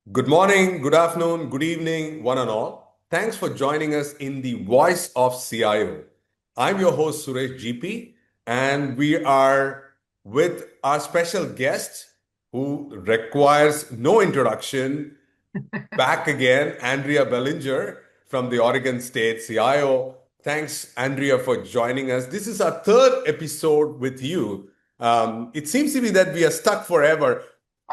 Good morning, good afternoon, good evening, one and all. Thanks for joining us in the Voice of CIO. I'm your host, Suresh GP, and we are with our special guest who requires no introduction. Back again, Andrea Ballinger from the Oregon State CIO. Thanks, Andrea, for joining us. This is our third episode with you. It seems to be that we are stuck forever.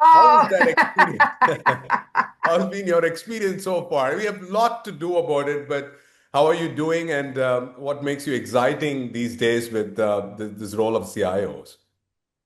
How is Oh, that experience? How's been your experience so far? We have a lot to do about it, but how are you doing and what makes you exciting these days with this role of CIOs?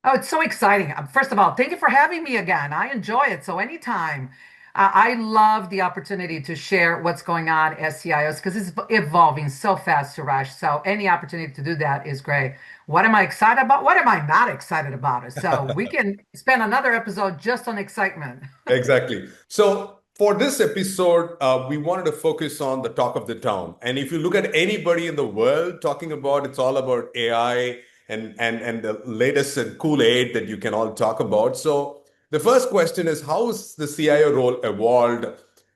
oh, it's so exciting. First of all, thank you for having me again. I enjoy it. So anytime. I love the opportunity to share what's going on as CIOs because it's evolving so fast, Suraj. So any opportunity to do that is great. What am I excited about? What am I not excited about? So we can spend another episode just on excitement. Exactly. So for this episode, we wanted to focus on the talk of the town. And if you look at anybody in the world talking about, it's all about AI and the latest and Kool-Aid that you can all talk about. So the first question is, how has the CIO role evolved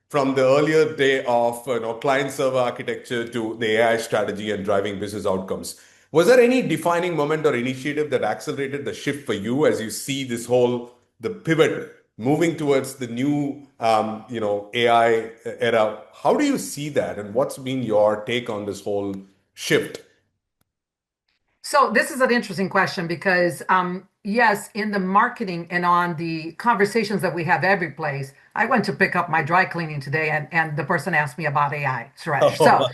from the earlier day of client server architecture to the AI strategy and driving business outcomes? Was there any defining moment or initiative that accelerated the shift for you as you see this whole the pivot moving towards the new AI era? How do you see that, and what's been your take on this whole shift? So this is an interesting question because yes, in the marketing and on the conversations that we have every place, I went to pick up my dry cleaning today and the person asked me about AI, Suresh. So,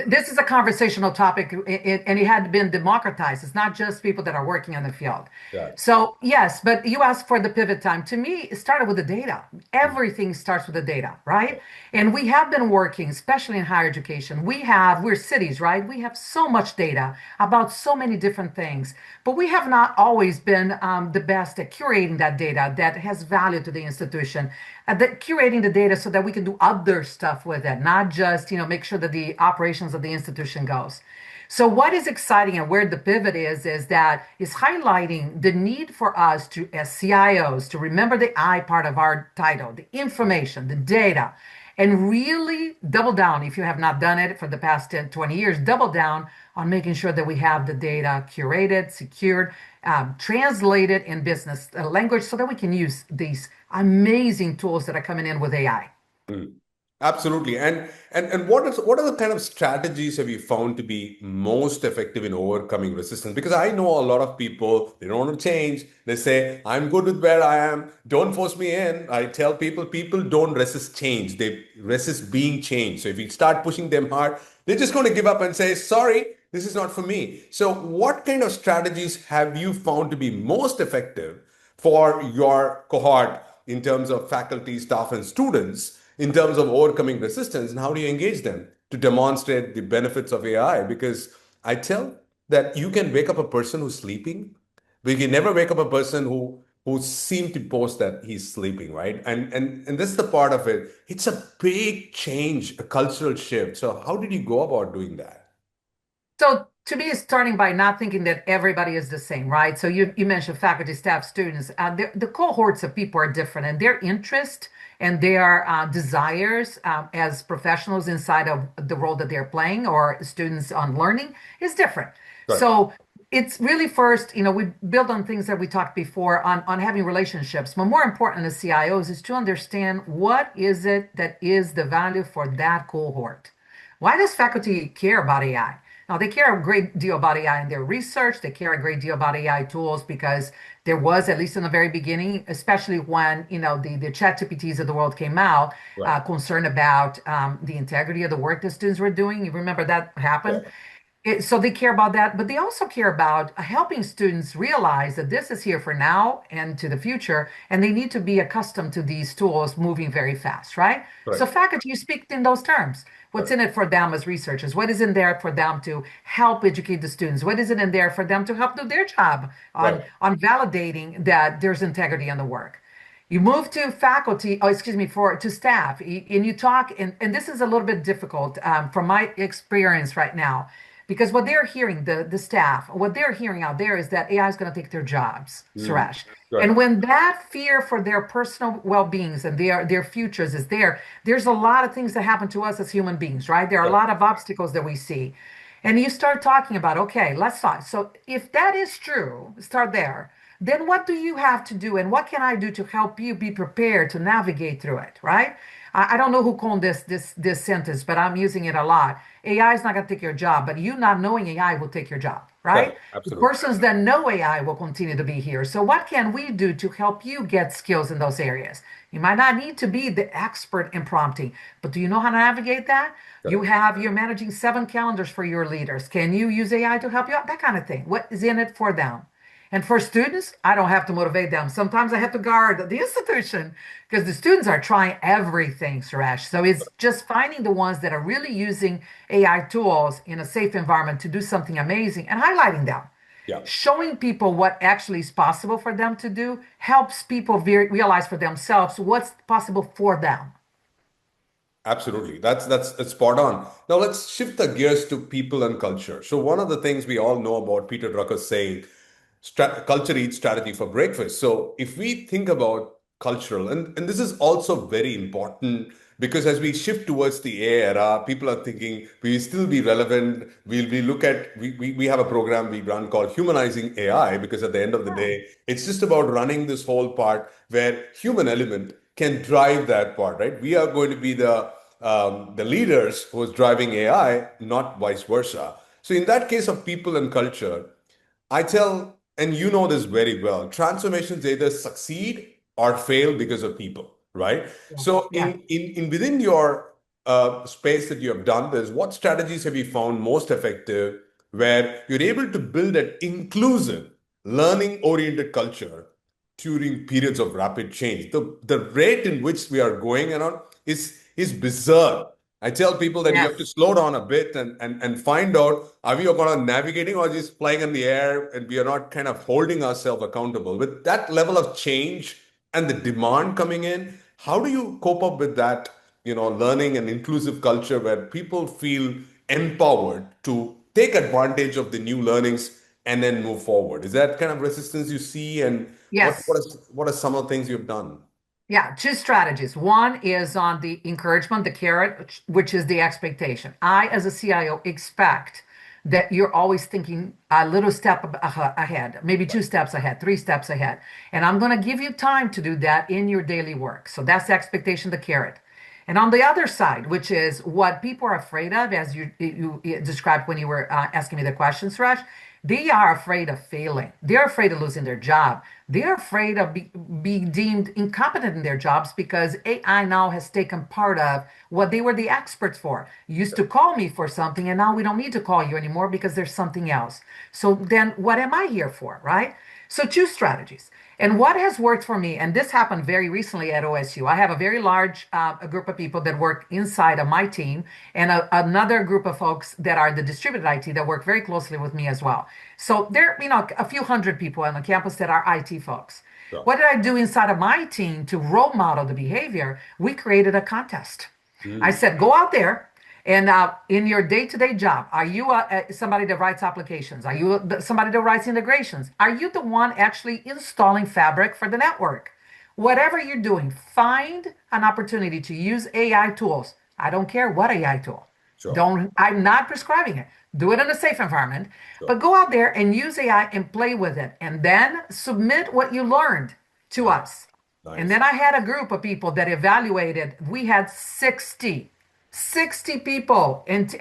this is a conversational topic and it had been democratized. It's not just people that are working in the field. Yeah. So yes, but you asked for the pivot time. To me, it started with the data. Everything starts with the data, right? And we have been working, especially in higher education. We're cities, right? We have so much data about so many different things, but we have not always been the best at curating that data that has value to the institution, curating the data so that we can do other stuff with it, not just, make sure that the operations of the institution goes. So what is exciting and where the pivot is that is highlighting the need for us to, as CIOs, to remember the I part of our title, the information, the data, and really double down. If you have not done it for the past 10, 20 years, double down on making sure that we have the data curated, secured, translated in business language so that we can use these amazing tools that are coming in with AI. Mm. Absolutely. And what are the kind of strategies have you found to be most effective in overcoming resistance? Because I know a lot of people, they don't want to change. They say, I'm good with where I am. Don't force me in. I tell people don't resist change. They resist being changed. So if you start pushing them hard, they're just going to give up and say, sorry, this is not for me. So what kind of strategies have you found to be most effective for your cohort in terms of faculty, staff, and students in terms of overcoming resistance? And how do you engage them to demonstrate the benefits of AI? Because I tell that you can wake up a person who's sleeping, but you can never wake up a person who seemed to post that he's sleeping, right? And this is the part of it. It's a big change, a cultural shift. So how did you go about doing that? So to me, it's starting by not thinking that everybody is the same, right? So you mentioned faculty, staff, students. The cohorts of people are different, and their interest and their desires as professionals inside of the role that they're playing or students on learning is different. Right. So it's really first, we build on things that we talked before on having relationships. But more important as CIOs is to understand what is it that is the value for that cohort. Why does faculty care about AI? Now, they care a great deal about AI in their research. They care a great deal about AI tools because there was, at least in the very beginning, especially when, the chat GPTs of the world came out, Right. concern about the integrity of the work the students were doing. You remember that happened? Yeah. So they care about that, but they also care about helping students realize that this is here for now and to the future, and they need to be accustomed to these tools moving very fast, right? So Right. faculty, you speak in those terms. What's Right. in it for them as researchers? What is in there for them to help educate the students? What is it in there for them to help do their job Right. on validating that there's integrity in the work? You move to faculty, oh, excuse me, to staff, and you talk, and this is a little bit difficult from my experience right now Because what they're hearing, the staff, what they're hearing out there is that AI is going to take their jobs, Mm. Suresh. And Right. when that fear for their personal well-beings and their futures is there, there's a lot of things that happen to us as human beings, right? There are a Right. lot of obstacles that we see. And you start talking about, okay, let's talk. So if that is true, start there. Then what do you have to do, and what can I do to help you be prepared to navigate through it, right? I don't know who coined this sentence, but I'm using it a lot. AI is not going to take your job, but you not knowing AI will take your job, right? Correct. The Absolutely. persons that know AI will continue to be here. So what can we do to help you get skills in those areas? You might not need to be the expert in prompting, but do you know how to navigate that? Correct. You're managing 7 calendars for your leaders. Can you use AI to help you out? That kind of thing. What is in it for them? And for students, I don't have to motivate them. Sometimes I have to guard the institution because the students are trying everything, Suresh. So it's just finding the ones that are really using AI tools in a safe environment to do something amazing and highlighting them. Yeah. Showing people what actually is possible for them to do helps people realize for themselves what's possible for them. Absolutely. That's spot on. Now let's shift the gears to people and culture. So one of the things we all know about Peter Drucker's saying, culture eats strategy for breakfast. So if we think about cultural, and this is also very important because as we shift towards the AI era, people are thinking we will still be relevant. We look at we have a program we run called Humanizing AI because at the end of the Yeah. day, it's just about running this whole part where human element can drive that part, right? We are going to be the leaders who is driving AI, not vice versa. So in that case of people and culture, I tell, and you know this very well, transformations either succeed or fail because of people, right? Yeah. So Yeah. in within your space that you have done this, what strategies have you found most effective where you're able to build an inclusive, learning-oriented culture during periods of rapid change? The rate in which we are going around is bizarre. I tell people that you have to Yes. slow down a bit and find out are we going to navigating or just flying in the air and we are not kind of holding ourselves accountable with that level of change and the demand coming in. How do you cope up with that, learning and inclusive culture where people feel empowered to take advantage of the new learnings and then move forward? Is that kind of resistance you see? And Yes. what are some of the things you've done? Yeah, two strategies. One is on the encouragement, the carrot, which is the expectation. I, as a CIO, expect that you're always thinking a little step ahead, maybe 2 steps ahead, 3 steps ahead. And I'm going to give you time to do that in your daily work. So that's the expectation, the carrot. And on the other side, which is what people are afraid of, as you described when you were asking me the question, Suraj, they are afraid of failing. They're afraid of losing their job. They're afraid of being deemed incompetent in their jobs because AI now has taken part of what they were the experts for. You used to call me for something, and now we don't need to call you anymore because there's something else. So then what am I here for, right? So choose strategies. And what has worked for me, and this happened very recently at OSU, I have a very large a group of people that work inside of my team, and another group of folks that are the distributed IT that work very closely with me as well. So there, a few hundred people on the campus that are IT folks. Sure. What did I do inside of my team to role model the behavior? We created a contest. I Mm, said, go out there and in your day-to-day job, are you somebody that writes applications? Are you somebody that writes integrations? Are you the one actually installing fabric for the network? Whatever you're doing, find an opportunity to use AI tools. I don't care what AI tool. sure. Don't, I'm not prescribing it. Do it in a safe environment, Sure. but go out there and use AI and play with it. And then submit what you learned to Nice. us. And Nice. then I had a group of people that evaluated. We had 60 people, and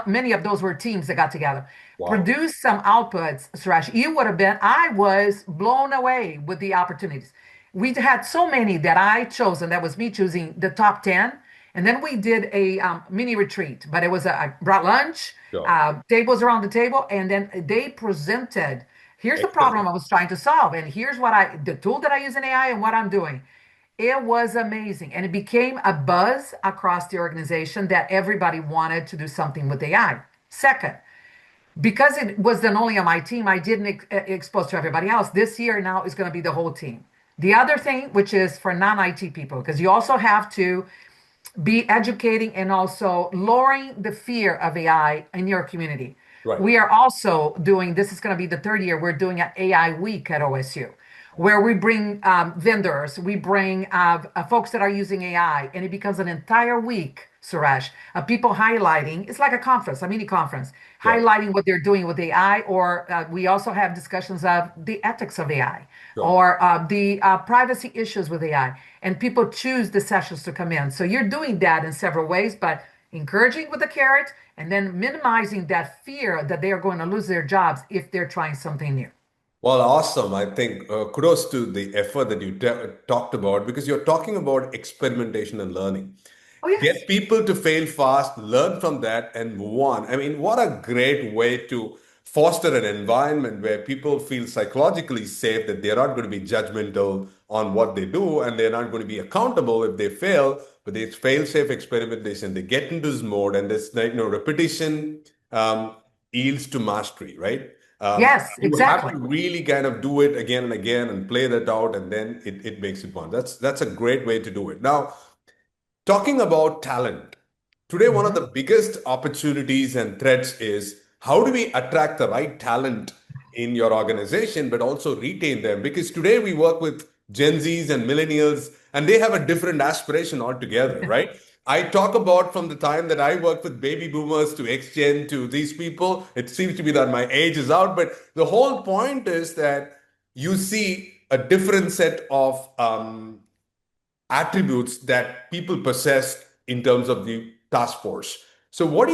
many of those were teams that got together, Wow. produced some outputs. Suresh, you would have been, I was blown away with the opportunities. We had so many that I chose, and that was me choosing the top 10. And then we did a mini retreat, but I brought lunch, Sure. tables around the table, and then they presented. Here's the problem Excellent. I was trying to solve, and here's the tool that I use in AI and what I'm doing. It was amazing. And it became a buzz across the organization that everybody wanted to do something with AI. Second, because it was then only on my team, I didn't expose to everybody else. This year now is going to be the whole team. The other thing, which is for non-IT people, because you also have to be educating and also lowering the fear of AI in your community. Right. We are also doing, this is going to be the third year, we're doing an AI week at OSU, where we bring vendors, we bring folks that are using AI, and it becomes an entire week, Suresh, of people highlighting. It's like a conference, a mini conference, Sure. highlighting what they're doing with AI. Or we also have discussions of the ethics of AI Sure. or the privacy issues with AI, and people choose the sessions to come in. So you're doing that in several ways, but encouraging with the carrot and then minimizing that fear that they are going to lose their jobs if they're trying something new. Well, awesome. I think kudos to the effort that you talked about because you're talking about experimentation and learning. Oh, yes. Get people to fail fast, learn from that, and move on. I mean, what a great way to foster an environment where people feel psychologically safe that they're not going to be judgmental on what they do and they're not going to be accountable if they fail, but it's fail-safe experimentation. They get into this mode and this, repetition yields to mastery, right? Yes, You have exactly. to really kind of do it again and again and play that out, and then it makes it fun. That's a great way to do it. Now, talking about talent, today one of Mhm. the biggest opportunities and threats is how do we attract the right talent in your organization, but also retain them? Because today we work with Gen Zs and millennials, and they have a different aspiration altogether, right? I talk about from the time that I worked with baby boomers to X Gen to these people. It seems to be that my age is out, but the whole point is that you see a different set of attributes that people possess in terms of the task force. So what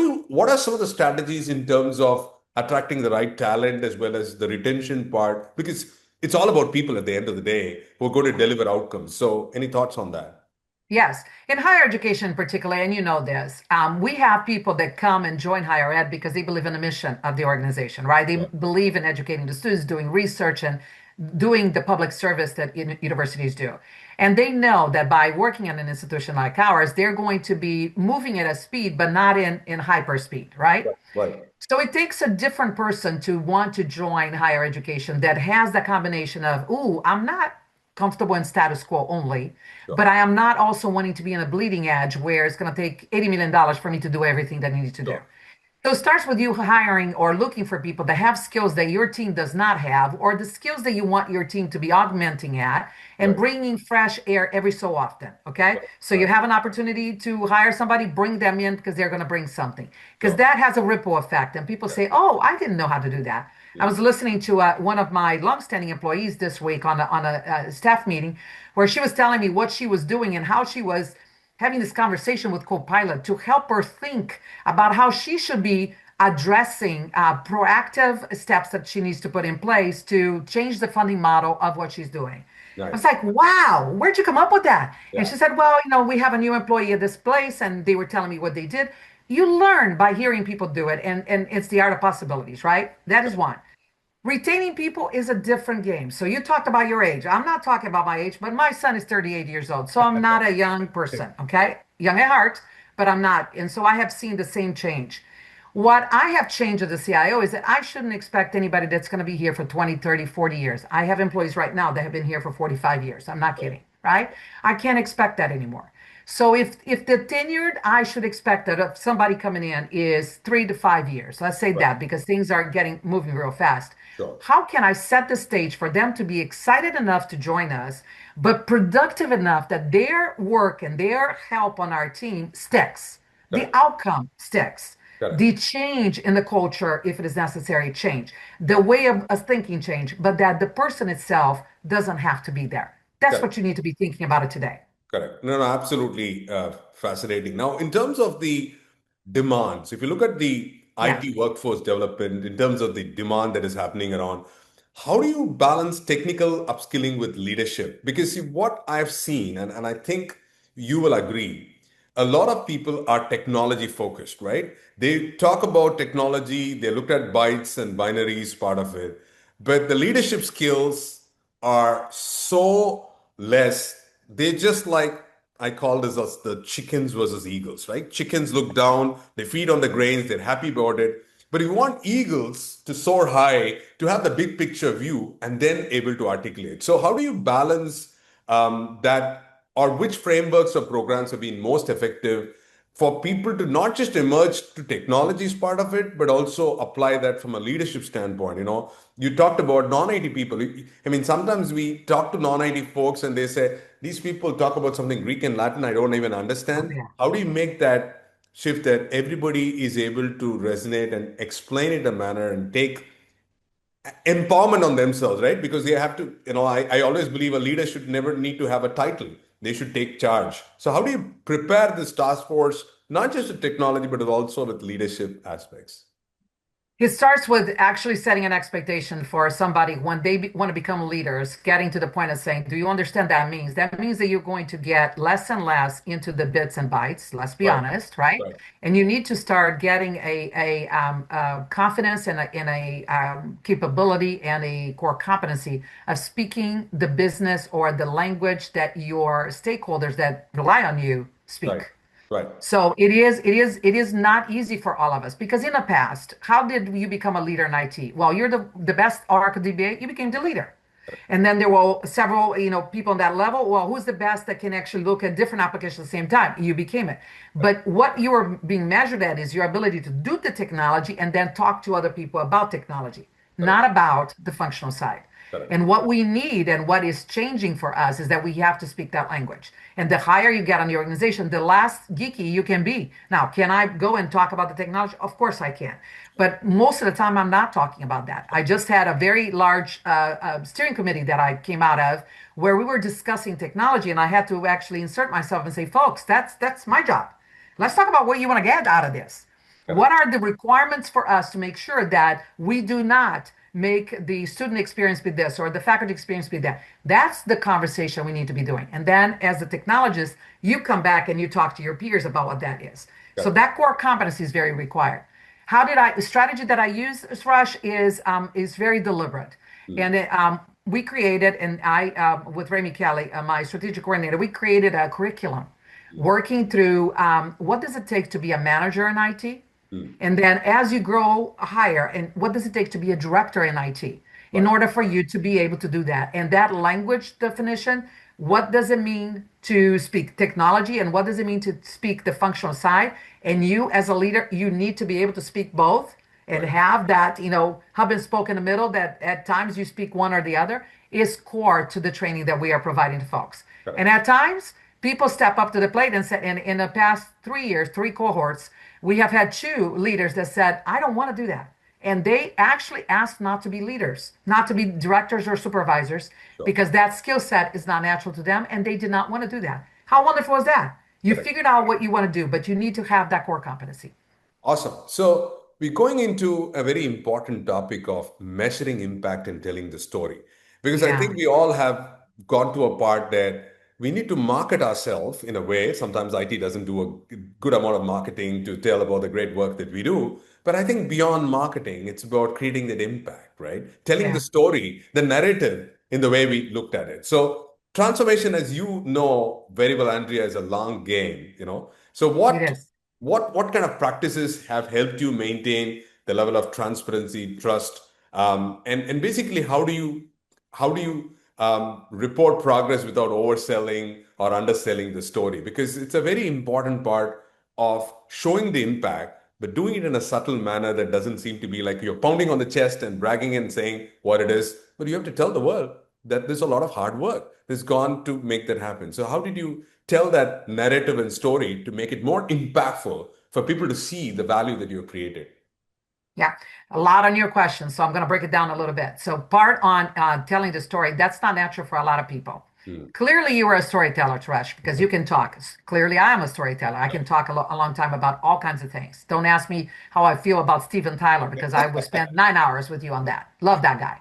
are some of the strategies in terms of attracting the right talent as well as the retention part? Because it's all about people at the end of the day who are going to deliver outcomes. So any thoughts on that? Yes, in higher education in particular, and you know this, we have people that come and join higher ed because they believe in the mission of the organization, right? They Yeah, believe in educating the students, doing research, and doing the public service that universities do. And they know that by working in an institution like ours, they're going to be moving at a speed, but not in hyper speed, right? right, right. So it takes a different person to want to join higher education that has the combination of, ooh, I'm not comfortable in status quo only, but Sure, I am not also wanting to be in a bleeding edge where it's going to take $80 million for me to do everything that I need to do. sure, So it starts with you hiring or looking for people that have skills that your team does not have, or the skills that you want your team to be augmenting at, and right, bringing fresh air every so often. Okay. right, So you right. have an opportunity to hire somebody, bring them in because they're going to bring something. Because Sure. that has a ripple effect. And people Yeah, say, oh, I didn't know how to do that. I yeah, was listening to one of my longstanding employees this week on a staff meeting where she was telling me what she was doing and how she was having this conversation with Copilot to help her think about how she should be addressing proactive steps that she needs to put in place to change the funding model of what she's doing. I was nice. like, wow, where'd you come up with that? And Yeah, she said, well, we have a new employee at this place, and they were telling me what they did. You learn by hearing people do it, and it's the art of possibilities, right? That is one. Retaining people is a different game. So you talked about your age. I'm not talking about my age, but my son is 38 years old. So I'm not a young person, okay? Young at heart, but I'm not. And so I have seen the same change. What I have changed as a CIO is that I shouldn't expect anybody that's going to be here for 20, 30, 40 years. I have employees right now that have been here for 45 years. I'm not kidding, right? I can't expect that anymore. So if the tenured, I should expect that if somebody coming in is 3 to 5 years, let's say right, that because things are getting moving real fast. sure, How can I set the stage for them to be excited enough to join us, but productive enough that their work and their help on our team sticks? The correct, outcome sticks. correct, The change in the culture, if it is necessary, change. The way of us thinking change, but that the person itself doesn't have to be there. That's correct. what you need to be thinking about it today. Correct. No, no, absolutely fascinating. Now, in terms of the demands, if you look at the Yeah. IT workforce development, in terms of the demand that is happening around, how do you balance technical upskilling with leadership? Because see, what I've seen, and I think you will agree, a lot of people are technology focused, right? They talk about technology, they look at bytes and binaries part of it, but the leadership skills are so less. They just like I call this as the chickens versus eagles, right? Chickens look down, they feed on the grains, they're happy about it. But you want eagles to soar high, to have the big picture view, and then able to articulate. So, how do you balance that, or which frameworks or programs have been most effective for people to not just emerge to technology is part of it, but also apply that from a leadership standpoint. You talked about non-IT people. I mean, sometimes we talk to non-IT folks and they say, these people talk about something Greek and Latin I don't even Oh, understand. yeah. How do you make that shift that everybody is able to resonate and explain it in a manner and take empowerment on themselves, right? Because they have to, I always believe a leader should never need to have a title. They should take charge. So how do you prepare this task force, not just with technology, but also with leadership aspects? It starts with actually setting an expectation for somebody when they want to become leaders, getting to the point of saying, do you understand that means? That means that you're going to get less and less into the bits and bytes, let's be Right, honest, right? right, And you need to start getting a confidence and a capability and a core competency of speaking the business or the language that your stakeholders that rely on you right, speak. right, So it is not easy for all of us because in the past, how did you become a leader in IT? Well, you're the best Oracle DBA, you became the leader. And then there were several, people on that level. Well, who's the best that can actually look at different applications at the same time? You became it. right. But what you are being measured at is your ability to do the technology and then talk to other people about technology, Correct, not about the functional side. correct, And what we need and what is changing for us is that we have to speak that language. And the higher you get on the organization, the less geeky you can be. Now, can I go and talk about the technology? Of course I can. But most of the time, I'm not talking about that. I just had a very large steering committee that I came out of where we were discussing technology, and I had to actually insert myself and say, folks, that's my job. Let's talk about what you want to get out of this. correct, What are the requirements for us to make sure that we do not make the student experience be this or the faculty experience be that? That's the conversation we need to be doing. And then as the technologist, you come back and you talk to your peers about what that is. So correct. that core competency is very required. The strategy that I use, Srush, is very deliberate. Mm, And we created, and with Remy Kelly, my strategic coordinator, we created a curriculum mm, working through what does it take to be a manager in IT? mm. And then as you grow higher, and what does it take to be a director in IT in Right, order for you to be able to do that? And that language definition, what does it mean to speak technology and what does it mean to speak the functional side? And you as a leader, you need to be able to speak both and right, have that, hub and spoke in the middle that at times you speak one or the other is core to the training that we are providing to folks. And correct. at times, people step up to the plate and said, in the past 3 years, three cohorts, we have had two leaders that said, I don't want to do that. And they actually asked not to be leaders, not to be directors or supervisors, Sure, because that skill set is not natural to them and they did not want to do that. How wonderful is that? You correct. figured out what you want to do, but you need to have that core competency. Awesome. So we're going into a very important topic of measuring impact and telling the story. Because I Yeah, think we all have gone to a part that we need to market ourselves in a way. Sometimes IT doesn't do a good amount of marketing to tell about the great work that we do. But I think beyond marketing, it's about creating that impact, right? Telling the yeah, story, the narrative in the way we looked at it. So transformation, as you know very well, Andrea, is a long game. So it what is. what kind of practices have helped you maintain the level of transparency, trust, and basically how do you report progress without overselling or underselling the story? Because it's a very important part of showing the impact, but doing it in a subtle manner that doesn't seem to be like you're pounding on the chest and bragging and saying what it is, but you have to tell the world that there's a lot of hard work that's gone to make that happen. So how did you tell that narrative and story to make it more impactful for people to see the value that you've created? Yeah, a lot on your question. So I'm going to break it down a little bit. So, part on telling the story, that's not natural for a lot of people. Hmm. Clearly, you are a storyteller, Trish, because you can talk. Clearly, I am a storyteller. I can talk a long time about all kinds of things. Don't ask me how I feel about Steven Tyler, because I would spend 9 hours with you on that. Love that guy.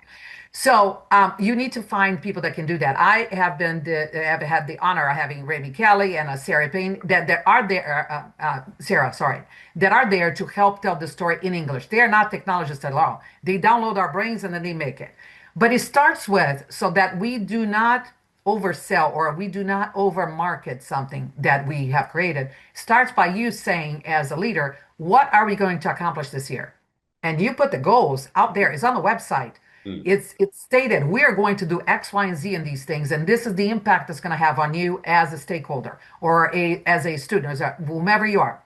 So you need to find people that can do that. I have had the honor of having Remy Kelly and Sarah Payne that are there, Sarah, sorry, that are there to help tell the story in English. They are not technologists at all. They download our brains and then they make it. But it starts with so that we do not oversell or we do not overmarket something that we have created. Starts by you saying as a leader, what are we going to accomplish this year? And you put the goals out there. It's on the website. Mm. It's stated we are going to do X, Y, and Z in these things, and this is the impact it's going to have on you as a stakeholder or as a student, whomever you are.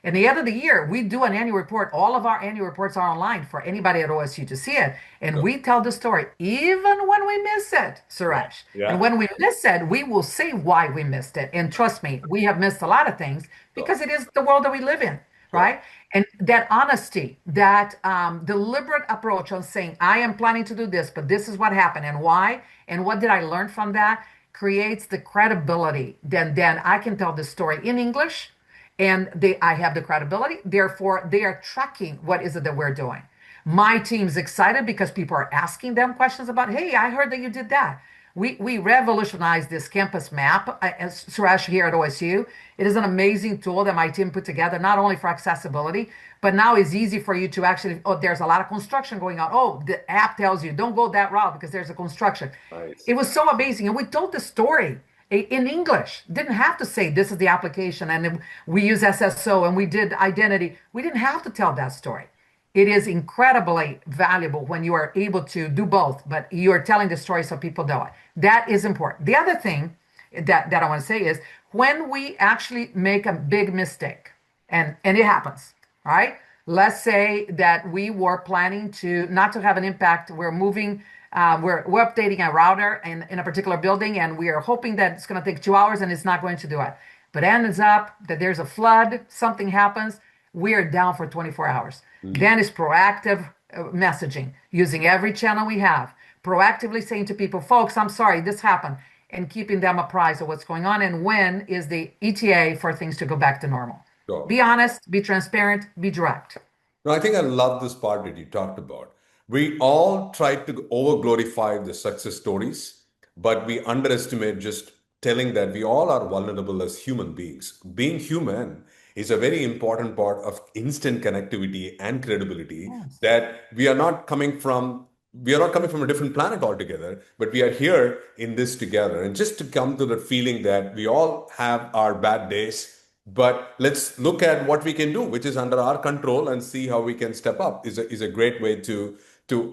At the end of the year, we do an annual report. All of our annual reports are online for anybody at OSU to see it. And Sure. we tell the story, even when we miss it, Yeah. Suresh. And Yeah. when we miss it, we will say why we missed it. And trust me, we have missed a lot of things Sure. because it is the world that we live in, Sure. right? And that honesty, that deliberate approach on saying, I am planning to do this, but this is what happened and why, and what did I learn from that, creates the credibility. Then I can tell the story in English and I have the credibility. Therefore, they are tracking what is it that we're doing. My team's excited because people are asking them questions about, hey, I heard that you did that. We revolutionized this campus map, as Suresh here at OSU. It is an amazing tool that my team put together, not only for accessibility, but now it's easy for you to actually, oh, there's a lot of construction going on. Oh, the app tells you don't go that route because there's a construction. Nice. It was so amazing. And we told the story in English. Didn't have to say this is the application and we use SSO and we did identity. We didn't have to tell that story. It is incredibly valuable when you are able to do both, but you are telling the story so people know it. That is important. The other thing that I want to say is when we actually make a big mistake, and it happens, right? Let's say that we were planning to not to have an impact. We're moving, we're updating a router in a particular building, and we are hoping that it's going to take 2 hours, and it's not going to do it. But ends up that there's a flood, something happens, we are down for 24 hours. Mm. Then it's proactive messaging, using every channel we have, proactively saying to people, folks, I'm sorry, this happened, and keeping them apprised of what's going on and when is the ETA for things to go back to normal. Sure. Be honest, be transparent, be direct. No, I think I love this part that you talked about. We all try to over glorify the success stories, but we underestimate just telling that we all are vulnerable as human beings. Being human is a very important part of instant connectivity and credibility Yes. that we are not coming from a different planet altogether, but we are here in this together. And just to come to the feeling that we all have our bad days, but let's look at what we can do, which is under our control, and see how we can step up. Is a great way to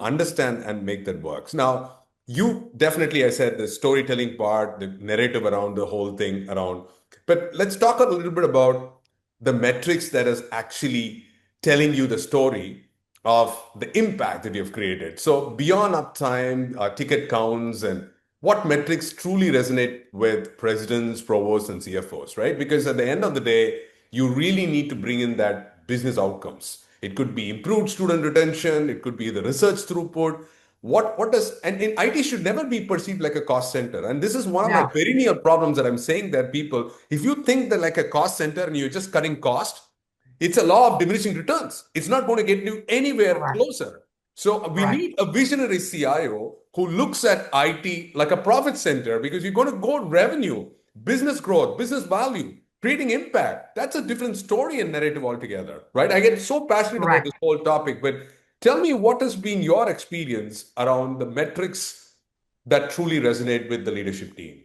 understand and make that works. Now, you definitely, I said, the storytelling part, the narrative around the whole thing around. But let's talk a little bit about the metrics that is actually telling you the story of the impact that you've created. So beyond uptime, ticket counts, and what metrics truly resonate with presidents, provosts, and CFOs, right? Because at the end of the day, you really need to bring in that business outcomes. It could be improved student retention, it could be the research throughput. What does and in IT should never be perceived like a cost center. And this is one of my No, perennial problems that I'm saying that people, if you think that like a cost center and you're just cutting cost, it's a law of diminishing returns. It's not going to get you anywhere correct, closer. So we correct, need a visionary CIO who looks at IT like a profit center because you're going to go revenue, business growth, business value, creating impact. That's a different story and narrative altogether, right? I get so passionate about this correct. whole topic, but tell me what has been your experience around the metrics that truly resonate with the leadership team?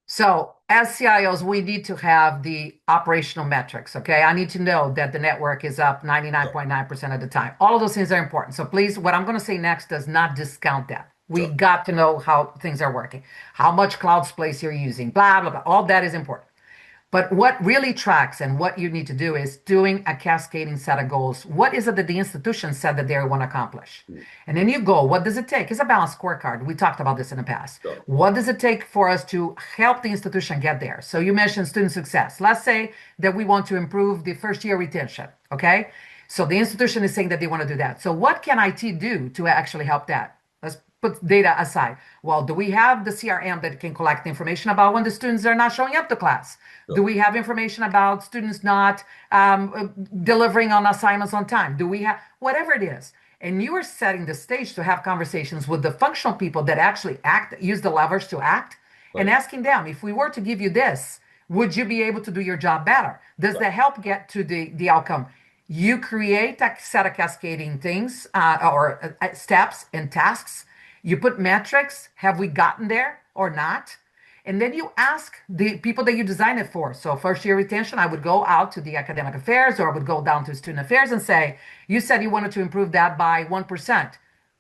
So, as CIOs, we need to have the operational metrics. Okay. I need to know that the network is up 99.9% of the time. All of those things are important. So, please, what I'm going to say next does not discount that. We Sure. got to know how things are working, how much cloud space you're using, blah, blah, blah. All that is important. But what really tracks and what you need to do is doing a cascading set of goals. What is it that the institution said that they want to accomplish? Mm. And then you go, what does it take? It's a balanced scorecard. We talked about this in the past. Sure. What does it take for us to help the institution get there? So you mentioned student success. Let's say that we want to improve the first year retention. Okay. So the institution is saying that they want to do that. So what can IT do to actually help that? Let's put data aside. Well, do we have the CRM that can collect information about when the students are not showing up to class? Do Sure. we have information about students not delivering on assignments on time? Do we have whatever it is? And you are setting the stage to have conversations with the functional people that actually act, use the levers to act, and Right. asking them, if we were to give you this, would you be able to do your job better? Does Right. that help get to the outcome? You create a set of cascading things or steps and tasks. You put metrics. Have we gotten there or not? And then you ask the people that you design it for. So first year retention, I would go out to the academic affairs or I would go down to student affairs and say, you said you wanted to improve that by 1%.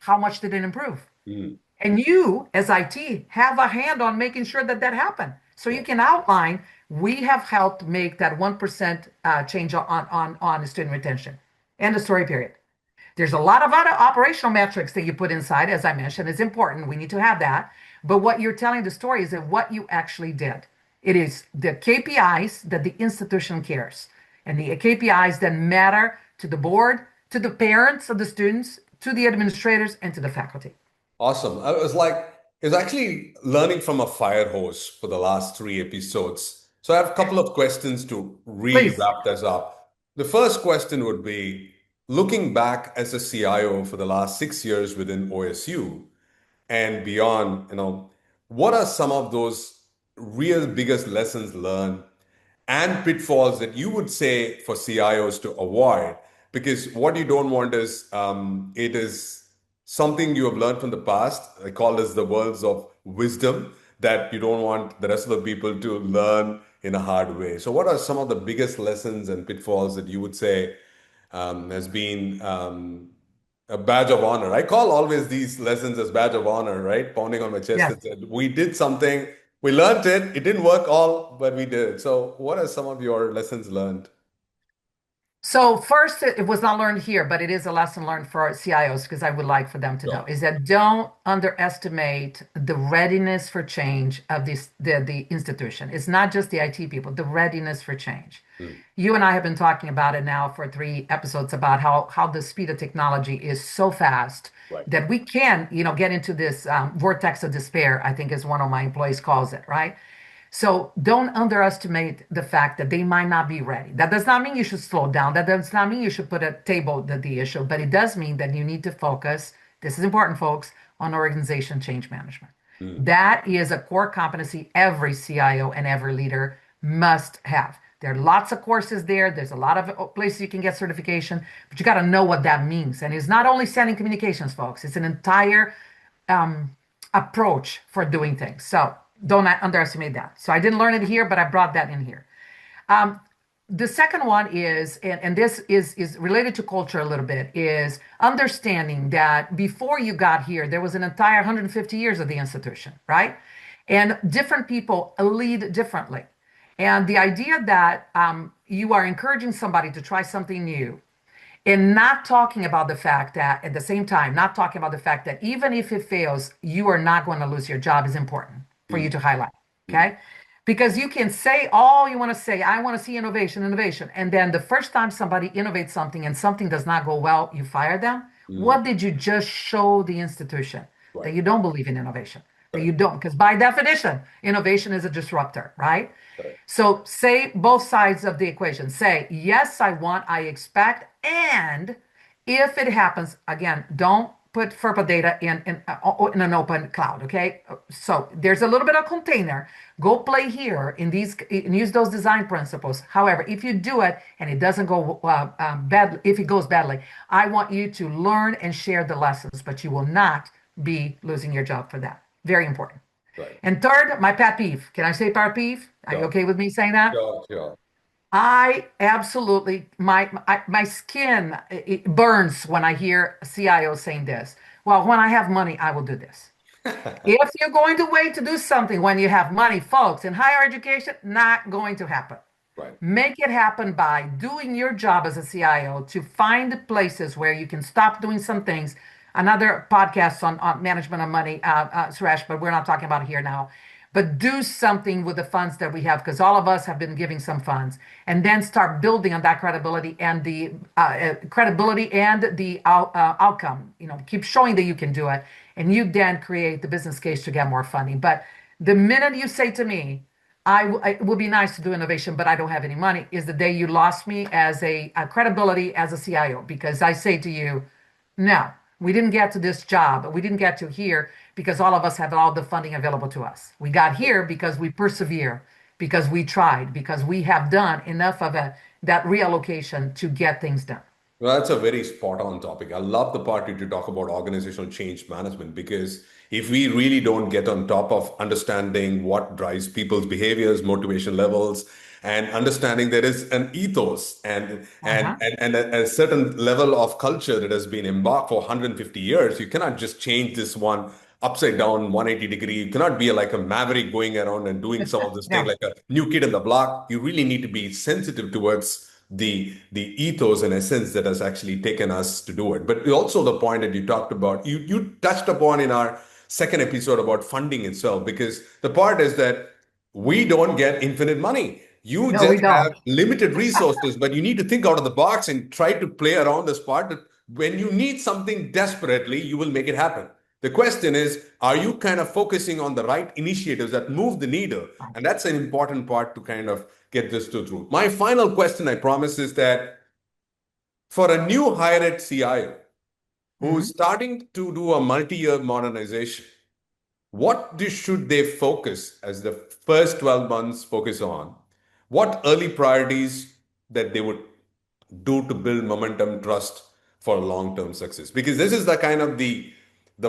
how much did it improve? Mm. And you, as IT, have a hand on making sure that that happened. So you Right. can outline, we have helped make that 1% change on student retention. End of story, period. There's a lot of other operational metrics that you put inside, as I mentioned, is important. We need to have that. But what you're telling the story is that what you actually did. It is the KPIs that the institution cares, and the KPIs that matter to the board, to the parents of the students, to the administrators, and to the faculty. Awesome. I was like, it's actually learning from a fire hose for the last three episodes. So I have a couple of questions to really Please. wrap this up. The first question would be, looking back as a CIO for the last 6 years within OSU and beyond, what are some of those real biggest lessons learned and pitfalls that you would say for CIOs to avoid? Because what you don't want is it is something you have learned from the past. I call this the worlds of wisdom that you don't want the rest of the people to learn in a hard way. So, what are some of the biggest lessons and pitfalls that you would say has been a badge of honor? I call always these lessons as badge of honor, right? Pounding on my chest Yes. and said, we did something, we learned it. It didn't work all, but we did. So, what are some of your lessons learned? So first, it was not learned here, but it is a lesson learned for CIOs because I would like for them to know Sure. is that don't underestimate the readiness for change of the institution. It's not just the IT people, the readiness for change. Mm, You and I have been talking about it now for 3 episodes about how the speed of technology is so fast right. that we can, get into this vortex of despair, I think is one of my employees calls it, right? So don't underestimate the fact that they might not be ready. That does not mean you should slow down. That does not mean you should put a table the issue, but it does mean that you need to focus, this is important, folks, on organization change management. Mm, That is a core competency every CIO and every leader must have. There are lots of courses there. There's a lot of places you can get certification, but you got to know what that means. And it's not only sending communications, folks. It's an entire approach for doing things. So don't underestimate that. So I didn't learn it here, but I brought that in here. Um, the second one is, and this is related to culture a little bit, is understanding that before you got here, there was an entire 150 years of the institution, right? And different people lead differently. And the idea that you are encouraging somebody to try something new and not talking about the fact that at the same time, not talking about the fact that even if it fails, you are not going to lose your job is important for you mm, to highlight. mm, Okay. Because you can say all you want to say, I want to see innovation, innovation. And then the first time somebody innovates something and something does not go well, you fire them. mm, What did you just show the institution? That right. you don't believe in innovation, that you Correct. don't, because by definition, innovation is a disruptor, right? Correct. So say both sides of the equation. Say, yes, I want, I expect, and if it happens, again, don't put FERPA data in an open cloud, okay? So there's a little bit of container. Go play here in these and use those design principles. However, if you do it and it doesn't go bad, if it goes badly, I want you to learn and share the lessons, but you will not be losing your job for that. Very important. Right. And third, my pet peeve. Can I say pet peeve? Are you Sure. okay with me saying that? Sure. Sure. I absolutely my skin it burns when I hear CIOs saying this. Well, when I have money, I will do this. If you're going to wait to do something when you have money, folks, in higher education, not going to happen. Right. Make it happen by doing your job as a CIO to find places where you can stop doing some things. Another podcast on management of money, Suresh, but we're not talking about it here now. But do something with the funds that we have, because all of us have been giving some funds, and then start building on that credibility and the outcome. Keep showing that you can do it, and you then create the business case to get more funding. But the minute you say to me, it would be nice to do innovation, but I don't have any money, is the day you lost me as a credibility as a CIO, because I say to you, no, we didn't get to this job. We didn't get to here because all of us have all the funding available to us. We got here because we persevere, because we tried, because we have done enough of that reallocation to get things done. Well, that's a very spot on topic. I love the part you talk about organizational change management because if we really don't get on top of understanding what drives people's behaviors, motivation levels, and understanding there is an ethos Uh-huh. and a certain level of culture that has been embarked for 150 years. You cannot just change this one upside down 180 degree. You cannot be like a maverick going around and doing some of this thing No, like a new kid in the block. You really need to be sensitive towards the ethos and essence that has actually taken us to do it. But also the point that you talked about, you touched upon in our second episode about funding itself, because the part is that we don't get infinite money. You no, we just have don't. limited resources, but you need to think out of the box and try to play around this part that when you need something desperately, you will make it happen. The question is, are you kind of focusing on the right initiatives that move the needle? And that's an important part to kind of get this to through. My final question, I promise, is that for a new hired CIO who's Mhm. starting to do a multi-year modernization, should they focus as the first 12 months focus on? What early priorities that they would do to build momentum, trust for long-term success? Because this is the kind of the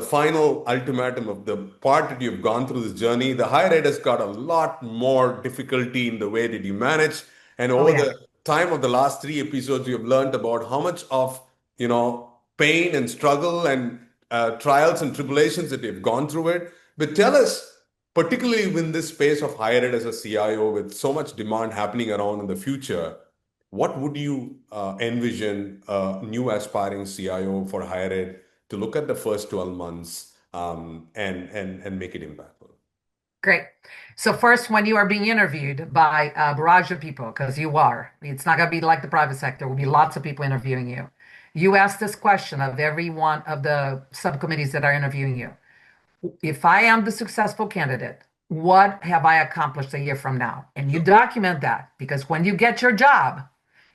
final ultimatum of the part that you've gone through this journey. The higher ed has got a lot more difficulty in the way that you manage. And Oh over yeah. the time of the last three episodes, you've learned about how much of pain and struggle and trials and tribulations that you've gone through it. But tell us, particularly in this space of higher ed as a CIO, with so much demand happening around in the future, what would you envision a new aspiring CIO for higher ed to look at the first 12 months and make it impactful? Great. So first, when you are being interviewed by a barrage of people, because you are, it's not going to be like the private sector. There will be lots of people interviewing you. You ask this question of every one of the subcommittees that are interviewing you. If I am the successful candidate, what have I accomplished a year from now? And you Sure. document that because when you get your job,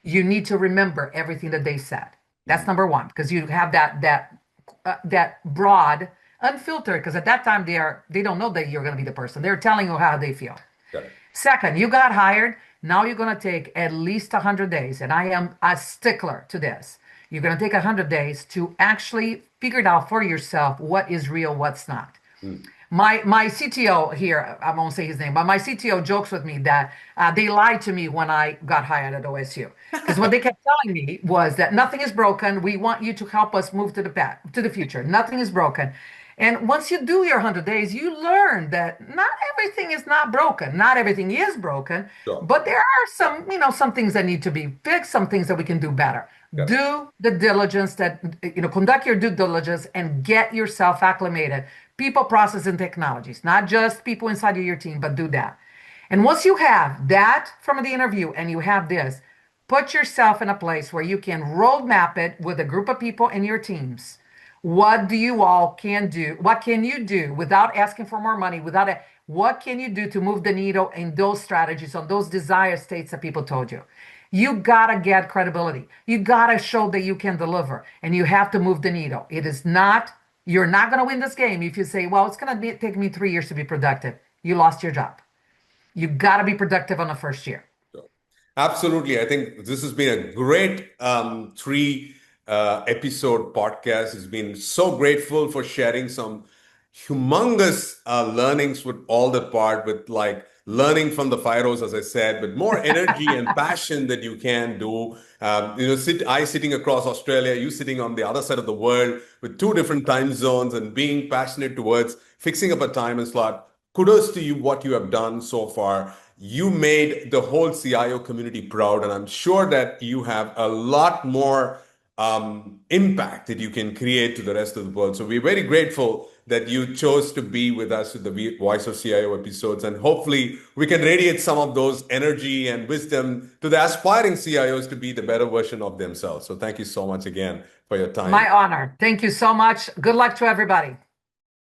you need to remember everything that they said. That's Mhm. number one, because you have that broad, unfiltered. Because at that time they don't know that you're going to be the person. They're telling you how they feel. Got it. Second, you got hired. Now you're going to take at least 100 days. And I am a stickler to this. You're going to take 100 days to actually figure it out for yourself what is real, what's not. Mm. My CTO here, I won't say his name, but my CTO jokes with me that they lied to me when I got hired at OSU. Because what they kept telling me was that nothing is broken. We want you to help us move to the future. Nothing is broken. And once you do your 100 days, you learn that not everything is not broken. Not everything is broken, Sure. but there are some things that need to be fixed, some things that we can do better. Got it. Do the diligence conduct your due diligence and get yourself acclimated. People, process, and technologies, not just people inside of your team, but do that. And once you have that from the interview and you have this, put yourself in a place where you can roadmap it with a group of people in your teams. What do you all can do? What can you do without asking for more money? What can you do to move the needle in those strategies, on those desired states that people told you? You gotta get credibility. You gotta show that you can deliver, and you have to move the needle. You're not gonna win this game if you say, "Well, it's gonna take me 3 years to be productive." You lost your job. You gotta be productive on the first year. Sure. Absolutely. I think this has been a great three episode podcast. It's been so grateful for sharing some humongous learnings with all the part, with like learning from the Firos, as I said, with more energy and passion that you can do. I sitting across Australia, you sitting on the other side of the world with two different time zones and being passionate towards fixing up a time and slot. Kudos to you, what you have done so far. You made the whole CIO community proud, and I'm sure that you have a lot more impact that you can create to the rest of the world. So we're very grateful that you chose to be with us with the Voice of CIO episodes, and hopefully we can radiate some of those energy and wisdom to the aspiring CIOs to be the better version of themselves. So thank you so much again for your time. My honor. Thank you so much. Good luck to everybody.